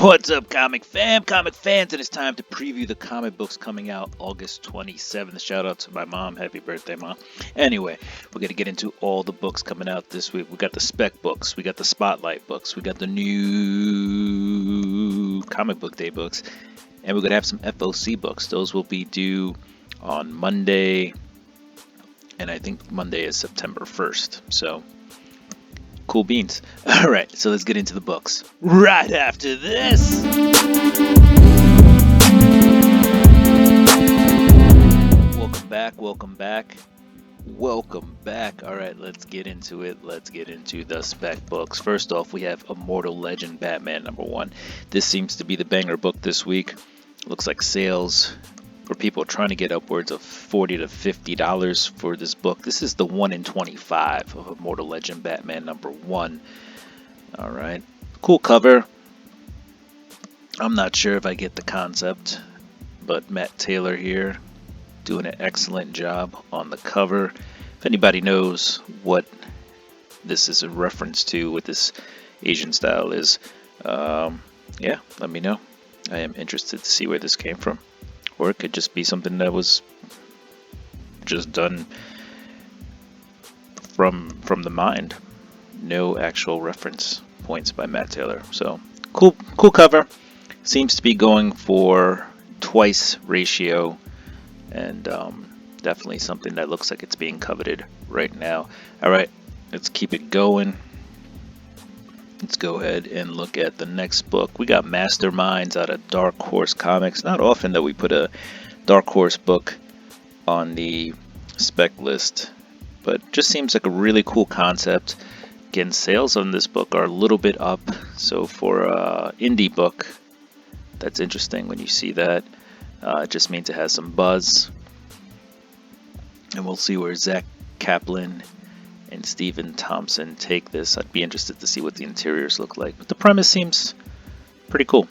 What's up, comic fans? And it's time to preview the comic books coming out August 27th. Shout out to my mom. Happy birthday, Mom. Anyway, we're going to get into all the books coming out this week. We got the Spec books. We got the Spotlight books. We got the new Comic Book Day books. And we're going to have some FOC books. Those will be due on Monday. And I think Monday is September 1st. So, cool beans. All right, so let's get into the books right after this. Welcome back. All right, let's get into it. Let's get into the Spec books. First off, we have Immortal Legend Batman #1. This seems to be the banger book this week. Looks like sales for people trying to get upwards of $40 to $50 for this book. This is the 1 in 25 of Immortal Legend Batman #1. All right, cool cover. I'm not sure if I get the concept, but Matt Taylor here doing an excellent job on the cover. If anybody knows what this is a reference to, what this Asian style is, yeah, let me know. I am interested to see where this came from. Or it could just be something that was just done from the mind. No actual reference points by Matt Taylor. So cool cover. Seems to be going for twice ratio, and definitely something that looks like it's being coveted right now. All right, let's keep it going. Let's go ahead and look at the next book. We got Masterminds out of Dark Horse Comics. Not often that we put a Dark Horse book on the spec list, but just seems like a really cool concept. Again, sales on this book are a little bit up, so for an indie book, that's interesting when you see that. It just means it has some buzz. And we'll see where Zach Kaplan and Stephen Thompson take this. I'd be interested to see what the interiors look like. But the premise seems pretty cool.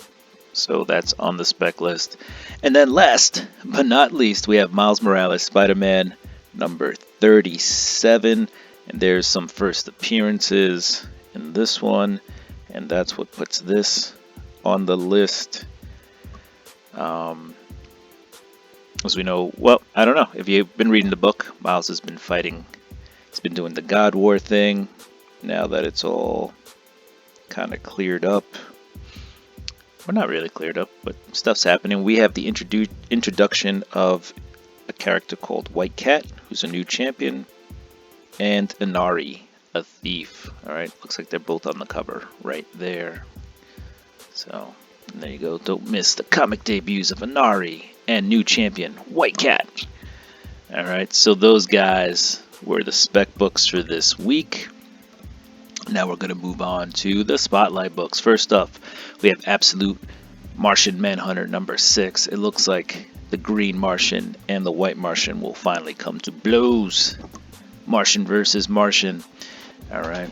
So that's on the spec list. And then last but not least, we have Miles Morales, Spider-Man #37. And there's some first appearances in this one. And that's what puts this on the list. As we know, well, I don't know. If you've been reading the book, Miles has been fighting. He's been doing the God War thing. Now that it's all kind of cleared up. Well, not really cleared up, but stuff's happening. We have the introduction of a character called White Cat, who's a new champion, and Inari, a thief. All right, looks like they're both on the cover right there. So, there you go. Don't miss the comic debuts of Inari and new champion White Cat. All right, so those guys were the spec books for this week. Now we're going to move on to the Spotlight books. First up, we have Absolute Martian Manhunter #6. It looks like the Green Martian and the White Martian will finally come to blows. Martian versus Martian. All right.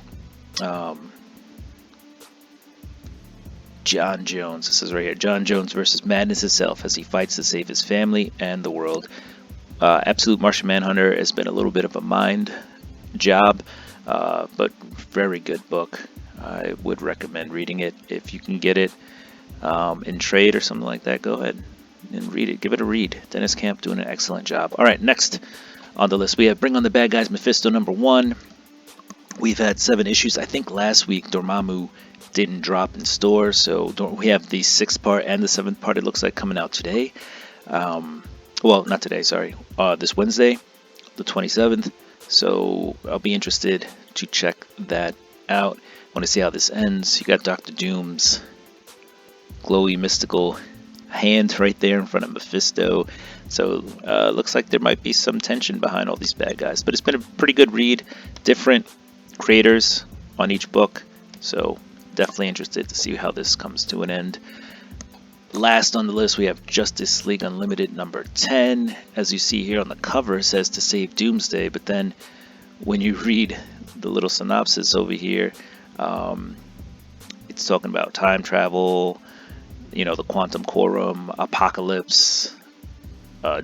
John Jones. This is right here. John Jones versus madness itself as he fights to save his family and the world. Absolute Martian Manhunter has been a little bit of a mind job, but very good book. I would recommend reading it if you can get it in trade or something like that. Go ahead and read it. Give it a read. Dennis Camp doing an excellent job. All right, next on the list we have Bring on the Bad Guys Mephisto #1. We've had 7 issues. I think last week Dormammu didn't drop in stores, so we have the 6th part and the 7th part. It looks like coming out today. Well, not today, sorry. This Wednesday, the 27th. So I'll be interested to check that out. I want to see how this ends. You got Dr. Doom's glowy mystical hand right there in front of Mephisto. So looks like there might be some tension behind all these bad guys. But it's been a pretty good read. Different creators on each book. So definitely interested to see how this comes to an end. Last on the list, we have Justice League Unlimited #10. As you see here on the cover, it says to save Doomsday, but then when you read the little synopsis over here, it's talking about time travel, you know, the Quantum Quorum, Apocalypse,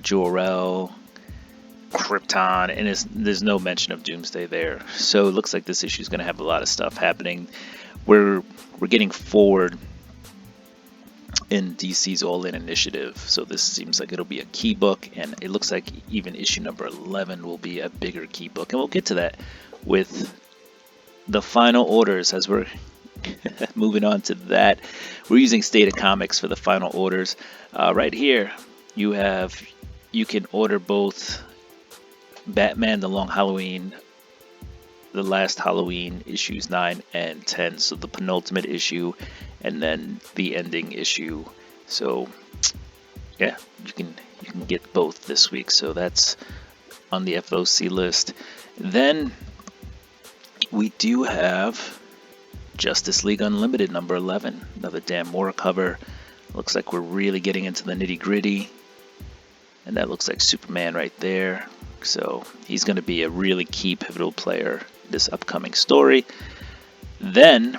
Jor-El, Krypton, and there's no mention of Doomsday there. So it looks like this issue is going to have a lot of stuff happening. We're getting forward in DC's All-In Initiative. So this seems like it'll be a key book, and it looks like even issue number 11 will be a bigger key book. And we'll get to that with the final orders as we're moving on to that. We're using State of Comics for the final orders. Right here, you can order both Batman The Long Halloween, The Last Halloween, issues 9 and 10. So the penultimate issue, and then the ending issue. So yeah, you can get both this week. So that's on the FOC list. Then we do have Justice League Unlimited number 11, another Dan Mora cover. Looks like we're really getting into the nitty gritty, and that looks like Superman right there. So he's going to be a really key pivotal player this upcoming story. Then,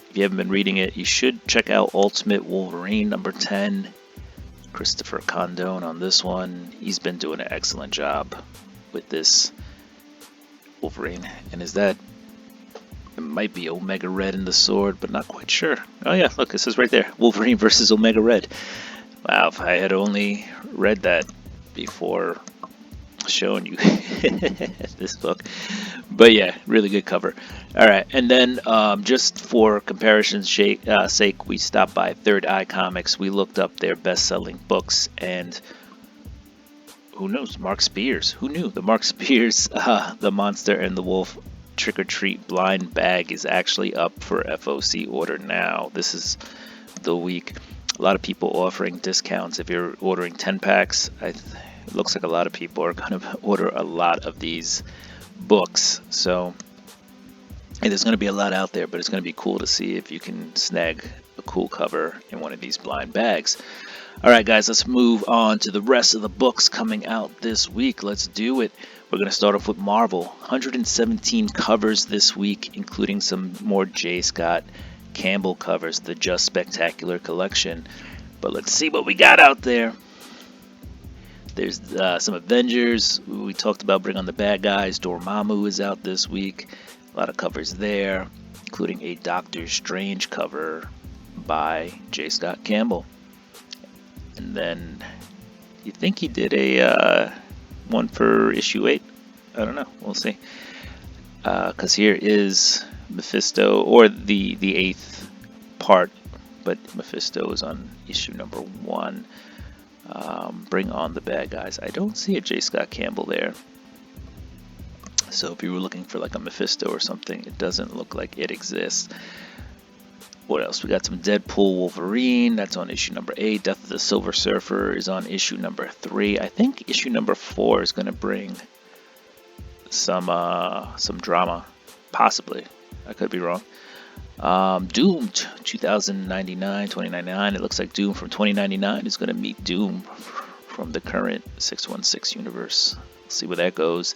if you haven't been reading it, you should check out Ultimate Wolverine number 10. Christopher Condon on this one. He's been doing an excellent job with this Wolverine. And is that, it might be Omega Red in the sword, but not quite sure. Oh yeah, look, it says right there, Wolverine versus Omega Red. Wow, if I had only read that before showing you this book. But yeah, really good cover. All right, and then just for comparison's sake, we stopped by Third Eye Comics. We looked up their best-selling books, and who knows, Mark Spears. Who knew? The Mark Spears, The Monster and the Wolf Trick or Treat Blind Bag is actually up for FOC order now. This is the week. A lot of people offering discounts if you're ordering 10 packs. It looks like a lot of people are going to order a lot of these books. So there's going to be a lot out there, but it's going to be cool to see if you can snag a cool cover in one of these blind bags. All right, guys, let's move on to the rest of the books coming out this week. Let's do it. We're going to start off with Marvel. 117 covers this week, including some more J. Scott Campbell covers, the Just Spectacular collection. But let's see what we got out there. There's some Avengers. We talked about Bring on the Bad Guys. Dormammu is out this week. A lot of covers there, including a Doctor Strange cover by J. Scott Campbell. And then you think he did a one for issue 8? I don't know. We'll see. Because here is Mephisto, or the 8th part, but Mephisto is on issue number 1. Bring on the Bad Guys. I don't see a J. Scott Campbell there. So if you were looking for like a Mephisto or something, it doesn't look like it exists. What else? We got some Deadpool Wolverine. That's on issue number 8. Death of the Silver Surfer is on issue number 3. I think issue number 4 is going to bring some drama. Possibly. I could be wrong. Doom 2099. It looks like Doom from 2099 is going to meet Doom from the current 616 universe. Let's see where that goes.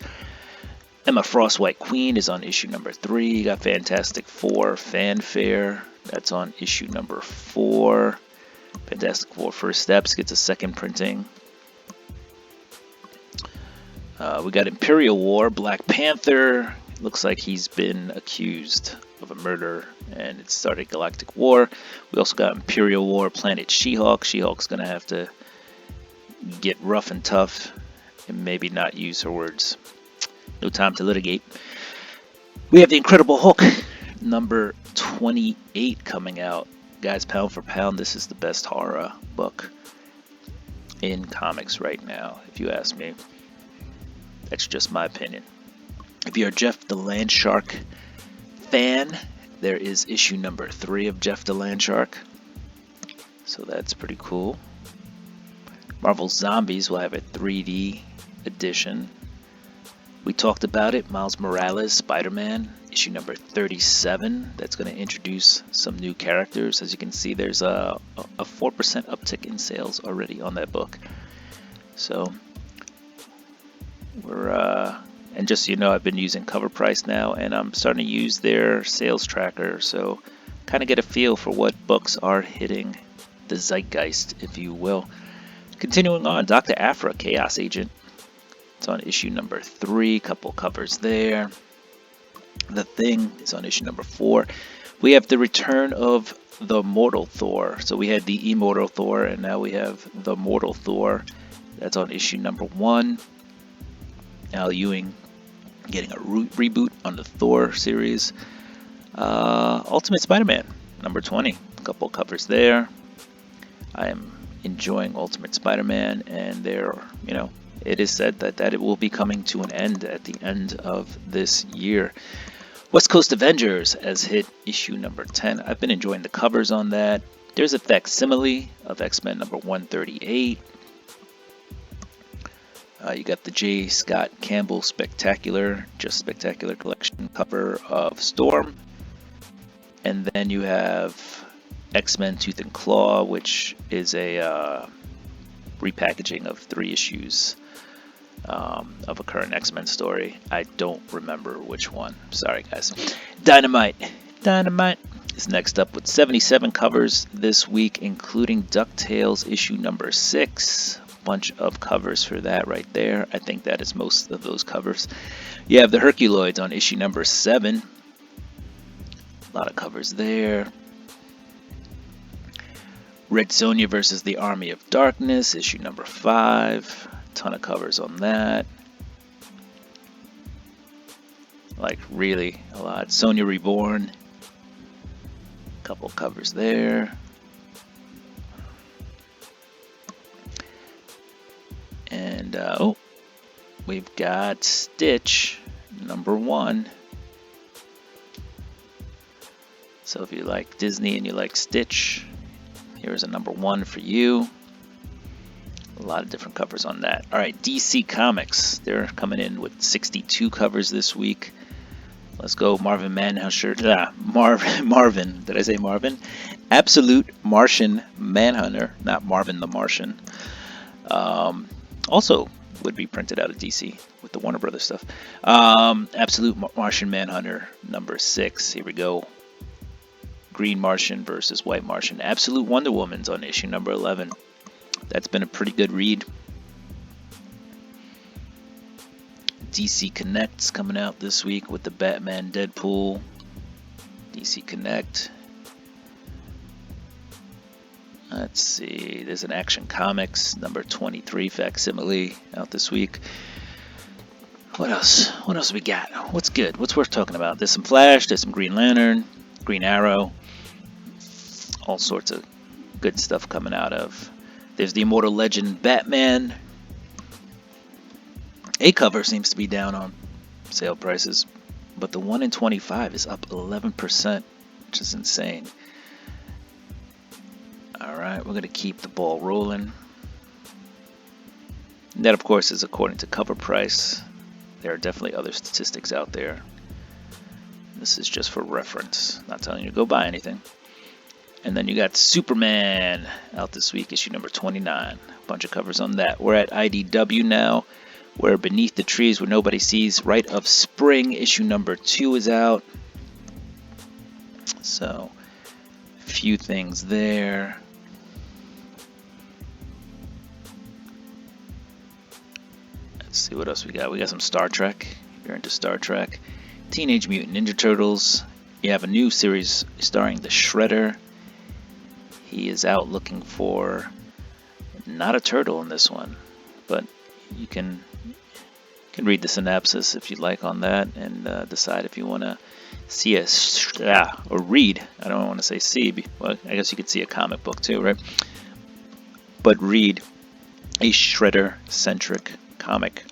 Emma Frost White Queen is on issue number 3. You got Fantastic Four Fanfare. That's on issue number 4. Fantastic Four First Steps gets a second printing. We got Imperial War Black Panther. Looks like he's been accused of a murder, and it started Galactic War. We also got Imperial War Planet She-Hulk. She-Hulk's going to have to get rough and tough and maybe not use her words. No time to litigate. We have The Incredible Hulk number 28 coming out. Guys, pound for pound, this is the best horror book in comics right now, if you ask me. That's just my opinion. If you're a Jeff the Landshark fan, there is issue number 3 of Jeff the Landshark. So that's pretty cool. Marvel Zombies will have a 3D edition. We talked about it. Miles Morales, Spider-Man, issue number 37. That's going to introduce some new characters. As you can see, there's a 4% uptick in sales already on that book. So and just so you know, I've been using Cover Price now, and I'm starting to use their sales tracker. So kind of get a feel for what books are hitting the zeitgeist, if you will. Continuing on, Dr. Aphra, Chaos Agent. It's on issue number 3, couple covers there. The Thing is on issue number 4. We have the return of the Mortal Thor. So we had the Immortal Thor, and now we have the Mortal Thor. That's on issue number 1. Al Ewing getting a reboot on the Thor series. Ultimate Spider-Man, number 20. A couple covers there. I am enjoying Ultimate Spider-Man, and it is said that it will be coming to an end at the end of this year. West Coast Avengers has hit issue number 10. I've been enjoying the covers on that. There's a facsimile of X-Men number 138. You got the J. Scott Campbell Spectacular collection cover of Storm. And then you have X-Men Tooth and Claw, which is a repackaging of 3 issues of a current X-Men story. I don't remember which one. Sorry, guys. Dynamite is next up with 77 covers this week, including DuckTales issue number 6. Bunch of covers for that right there. I think that is most of those covers. You have the Herculoids on issue number 7. A lot of covers there. Red Sonja versus the Army of Darkness, issue number 5. Ton of covers on that. Like really a lot. Sonja Reborn. Couple covers there. And we've got Stitch number 1. So if you like Disney and you like Stitch, here's a number 1 for you. A lot of different covers on that. All right, DC Comics. They're coming in with 62 covers this week. Let's go Marvin Manhunter. Marvin. Did I say Marvin? Absolute Martian Manhunter, not Marvin the Martian. Also would be printed out of DC with the Warner Brothers stuff. Absolute Martian Manhunter number 6. Here we go. Green Martian versus White Martian. Absolute Wonder Woman's on issue number 11. That's been a pretty good read. DC Connect's coming out this week with the Batman Deadpool. DC Connect. Let's see, there's an Action Comics number 23 facsimile out this week. What else? What else we got? What's good? What's worth talking about? There's some Flash, there's some Green Lantern, Green Arrow. All sorts of good stuff coming out of. There's the Immortal Legend Batman. A cover seems to be down on sale prices, but the 1 in 25 is up 11%, which is insane. Alright, we're going to keep the ball rolling. And that, of course, is according to cover price. There are definitely other statistics out there. This is just for reference, not telling you to go buy anything. And then you got Superman out this week, issue number 29. A bunch of covers on that. We're at IDW now. We're Beneath the Trees Where Nobody Sees. Rite of Spring, issue number 2 is out. So, a few things there. Let's see what else we got. We got some Star Trek. If you're into Star Trek. Teenage Mutant Ninja Turtles. You have a new series starring the Shredder. He is out looking for not a turtle in this one, but you can read the synopsis if you'd like on that and decide if you want to see or read. I don't want to say see. Well, I guess you could see a comic book too, right? But read a Shredder-centric comic.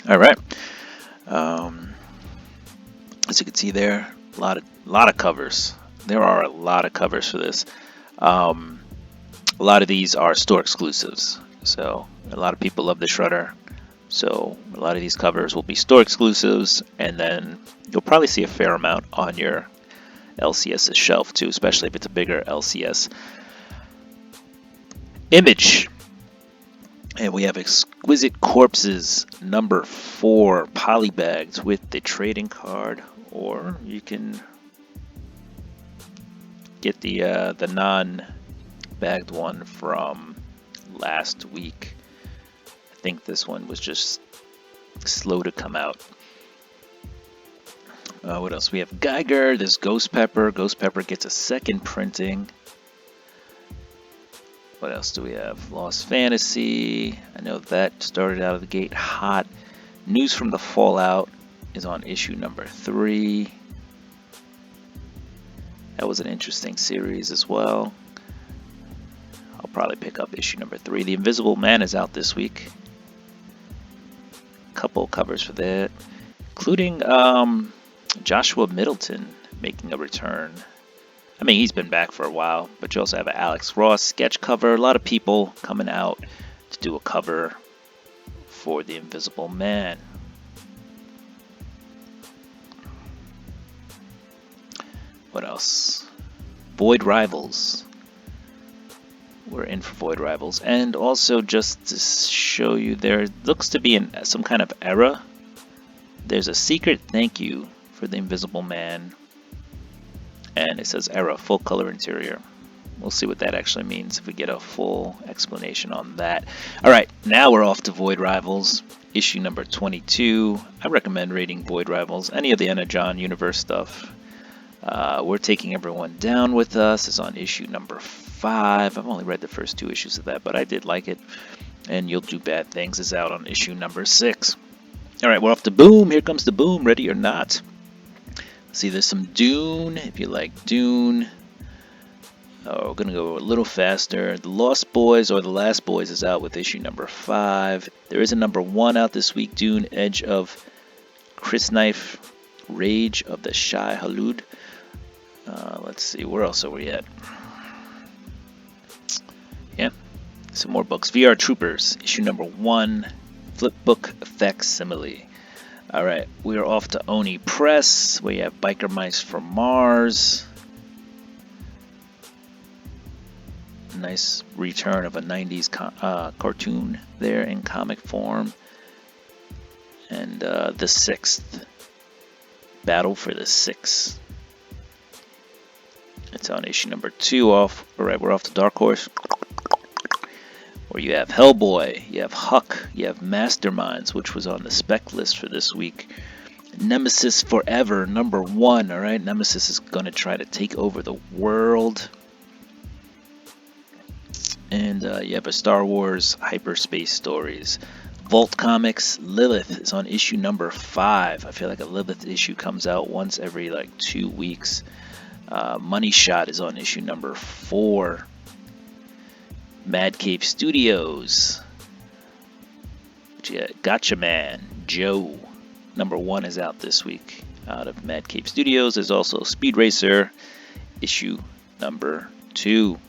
All right. As you can see there, a lot of covers. There are a lot of covers for this. A lot of these are store exclusives. So a lot of people love the Shredder. So a lot of these covers will be store exclusives, and then you'll probably see a fair amount on your LCS shelf too, especially if it's a bigger LCS. Image. And we have Exquisite Corpses number 4 polybagged with the trading card, or you can get the non-bagged one from last week. I think this one was just slow to come out. What else? We have Geiger. There's Ghost Pepper. Ghost Pepper gets a second printing. What else do we have? Lost Fantasy. I know that started out of the gate hot. News from the Fallout is on issue number 3. That was an interesting series as well. I'll probably pick up issue number 3. The Invisible Man is out this week. Couple covers for that, including Joshua Middleton making a return. I mean, he's been back for a while, but you also have an Alex Ross sketch cover. A lot of people coming out to do a cover for The Invisible Man. What else? Void Rivals. We're in for Void Rivals. And also, just to show you, there looks to be some kind of error. There's a secret thank you for The Invisible Man. And it says error, full color interior. We'll see what that actually means if we get a full explanation on that. Alright, now we're off to Void Rivals, issue number 22. I recommend reading Void Rivals, any of the Energon universe stuff. We're Taking Everyone Down with Us is on issue number 5. I've only read the first 2 issues of that, but I did like it. And You'll Do Bad Things is out on issue number 6. Alright, we're off to Boom. Here comes the Boom, ready or not. See, there's some Dune, if you like Dune. We're going to go a little faster. The Lost Boys, or The Last Boys, is out with issue number 5. There is a number 1 out this week, Dune, Edge of Chris Knife, Rage of the Shai Halud. Let's see, where else are we at? Yeah, some more books. VR Troopers, issue number 1, Flipbook Facsimile. Alright, we are off to ONI Press. We have Biker Mice from Mars. Nice return of a 90s cartoon there in comic form. And The 6th. Battle for the 6th. It's on issue number 2 off. Alright, we're off to Dark Horse. Where you have Hellboy, you have Huck, you have Masterminds, which was on the spec list for this week. Nemesis Forever, number 1, alright? Nemesis is going to try to take over the world. And you have a Star Wars Hyperspace Stories. Vault Comics, Lilith is on issue number 5. I feel like a Lilith issue comes out once every like 2 weeks. Money Shot is on issue number 4. Mad Cave Studios. Gotcha Man, Joe. Number 1 is out this week out of Mad Cave Studios. There's also Speed Racer, issue number 2.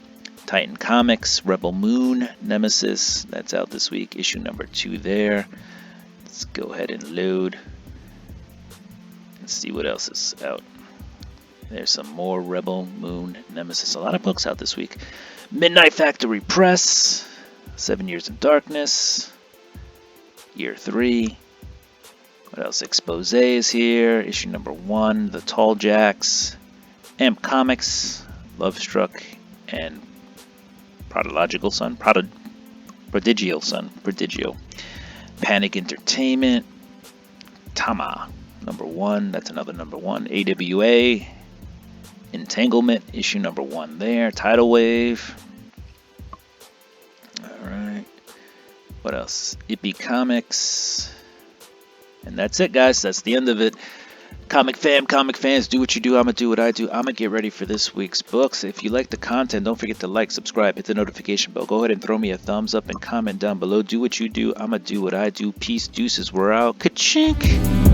Titan Comics, Rebel Moon, Nemesis. That's out this week, issue number 2 there. Let's go ahead and load. Let's see what else is out. There's some more Rebel Moon, Nemesis. A lot of books out this week. Midnight Factory Press, 7 Years in Darkness, Year 3. What else? Expose is here, issue number 1. The Tall Jacks, Amp Comics, Love Struck, and Prodigio Son. Panic Entertainment, Tama, number 1. That's another number 1. AWA, Entanglement, issue number 1 there. Tidal Wave. Alright. What else? Ippy Comics. And that's it, guys. That's the end of it. Comic fans, do what you do. I'm going to do what I do. I'm going to get ready for this week's books. If you like the content, don't forget to like, subscribe, hit the notification bell. Go ahead and throw me a thumbs up and comment down below. Do what you do. I'm going to do what I do. Peace, deuces, we're out. Ka-chink!